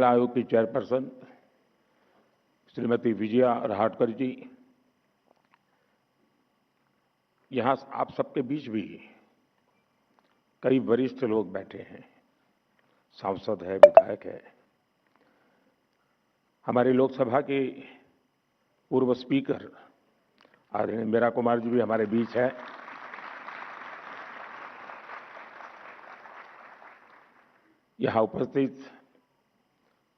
आयोग की चेयरपर्सन श्रीमती विजया रहाटकर जी, यहाँ आप सबके बीच भी कई वरिष्ठ लोग बैठे हैं, सांसद है, विधायक है। हमारी लोकसभा के पूर्व स्पीकर आदरणीय मीरा कुमार जी भी हमारे बीच है। यहाँ उपस्थित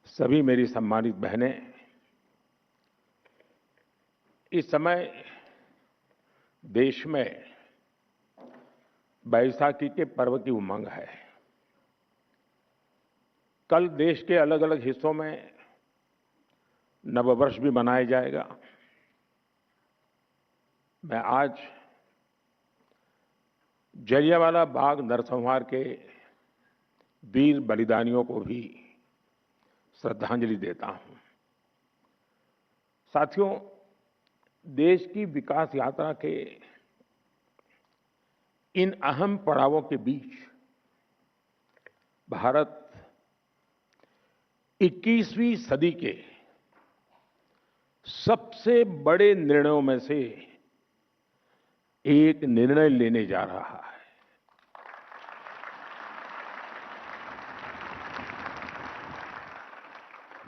सभी मेरी सम्मानित बहनें, इस समय देश में बैसाखी के पर्व की उमंग है। कल देश के अलग अलग हिस्सों में नववर्ष भी मनाया जाएगा। मैं आज जलियांवाला बाग नरसंहार के वीर बलिदानियों को भी श्रद्धांजलि देता हूं। साथियों, देश की विकास यात्रा के इन अहम पड़ावों के बीच भारत 21वीं सदी के सबसे बड़े निर्णयों में से एक निर्णय लेने जा रहा है।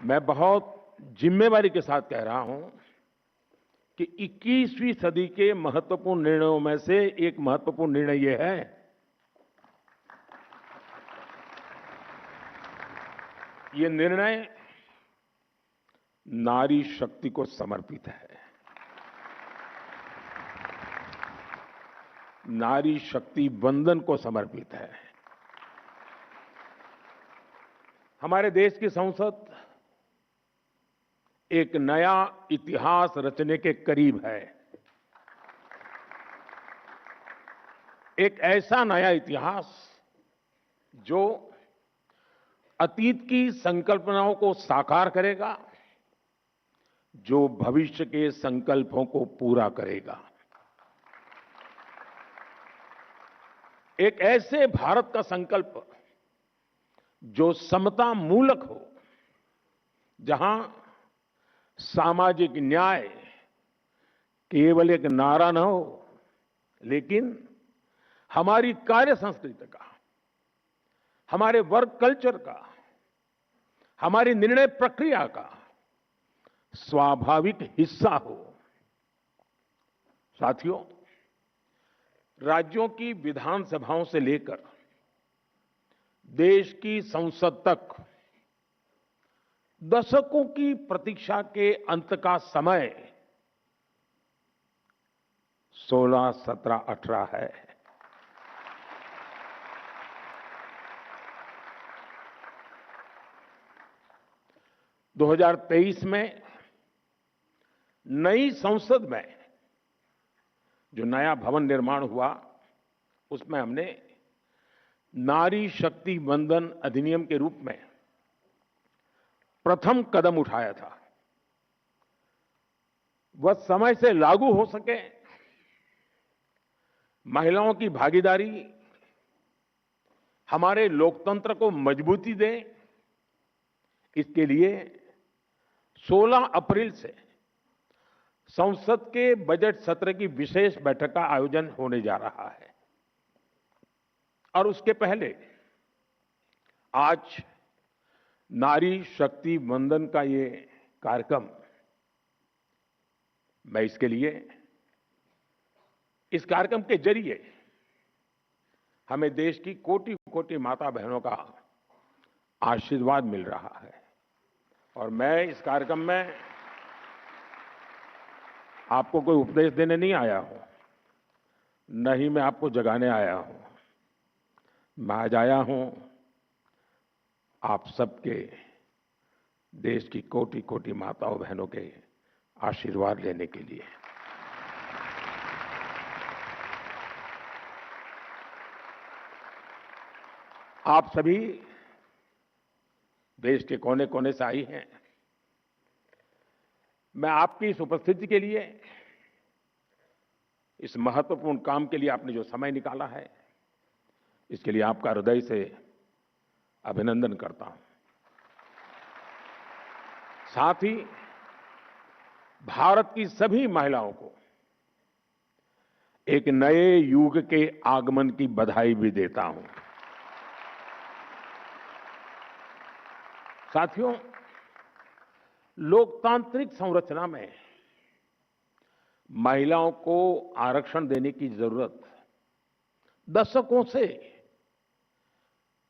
मैं बहुत जिम्मेवारी के साथ कह रहा हूं कि 21वीं सदी के महत्वपूर्ण निर्णयों में से एक महत्वपूर्ण निर्णय यह है ये निर्णय नारी शक्ति को समर्पित है। नारी शक्ति वंदन को समर्पित है। हमारे देश की संसद एक नया इतिहास रचने के करीब है। एक ऐसा नया इतिहास जो अतीत की संकल्पनाओं को साकार करेगा, जो भविष्य के संकल्पों को पूरा करेगा। एक ऐसे भारत का संकल्प जो समता मूलक हो, जहां सामाजिक न्याय केवल एक नारा न हो, लेकिन हमारी कार्य संस्कृति का, हमारे वर्क कल्चर का, हमारी निर्णय प्रक्रिया का स्वाभाविक हिस्सा हो। साथियों, राज्यों की विधानसभाओं से लेकर देश की संसद तक दशकों की प्रतीक्षा के अंत का समय 16, 17, 18 है। दो 2023 में नई संसद में जो नया भवन निर्माण हुआ, उसमें हमने नारी शक्ति वंदन अधिनियम के रूप में प्रथम कदम उठाया था। वह समय से लागू हो सके, महिलाओं की भागीदारी हमारे लोकतंत्र को मजबूती दे, इसके लिए 16 अप्रैल से संसद के बजट सत्र की विशेष बैठक का आयोजन होने जा रहा है। और उसके पहले आज नारी शक्ति वंदन का ये कार्यक्रम, मैं इसके लिए, इस कार्यक्रम के जरिए हमें देश की कोटि कोटि माता बहनों का आशीर्वाद मिल रहा है। और मैं इस कार्यक्रम में आपको कोई उपदेश देने नहीं आया हूं, न ही मैं आपको जगाने आया हूं। मैं आज आया हूं आप सबके, देश की कोटि कोटि माताओं बहनों के आशीर्वाद लेने के लिए। आप सभी देश के कोने कोने से आई हैं। मैं आपकी इस उपस्थिति के लिए, इस महत्वपूर्ण काम के लिए आपने जो समय निकाला है, इसके लिए आपका हृदय से अभिनंदन करता हूं। साथ ही भारत की सभी महिलाओं को एक नए युग के आगमन की बधाई भी देता हूं। साथियों, लोकतांत्रिक संरचना में महिलाओं को आरक्षण देने की जरूरत दशकों से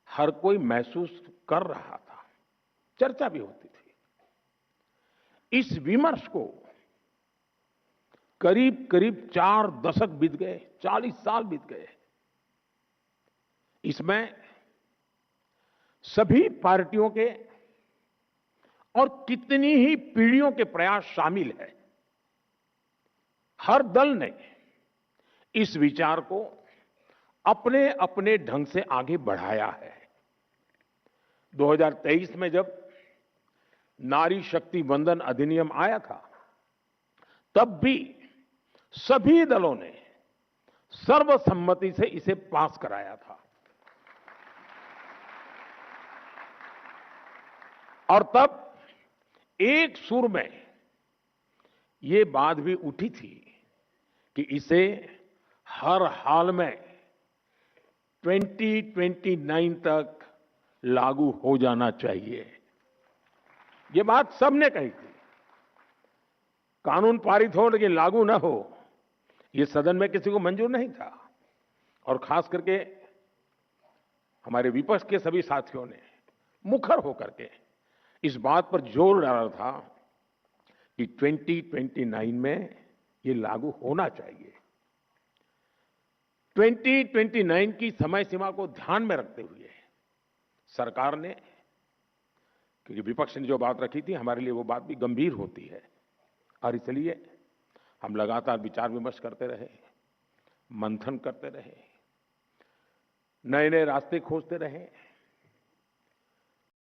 हर कोई महसूस कर रहा था, चर्चा भी होती थी। इस विमर्श को करीब करीब 4 दशक बीत गए, 40 साल बीत गए। इसमें सभी पार्टियों के और कितनी ही पीढ़ियों के प्रयास शामिल है। हर दल ने इस विचार को अपने अपने ढंग से आगे बढ़ाया है। 2023 में जब नारी शक्ति वंदन अधिनियम आया था, तब भी सभी दलों ने सर्वसम्मति से इसे पास कराया था। और तब एक सुर में ये बात भी उठी थी कि इसे हर हाल में 2029 तक लागू हो जाना चाहिए। ये बात सबने कही थी। कानून पारित हो लेकिन लागू ना हो, ये सदन में किसी को मंजूर नहीं था। और खास करके हमारे विपक्ष के सभी साथियों ने मुखर होकर के इस बात पर जोर डाला था कि 2029 में ये लागू होना चाहिए। 2029 की समय सीमा को ध्यान में रखते हुए सरकार ने, क्योंकि विपक्ष ने जो बात रखी थी हमारे लिए वो बात भी गंभीर होती है, और इसलिए हम लगातार विचार विमर्श करते रहे, मंथन करते रहे, नए नए रास्ते खोजते रहे।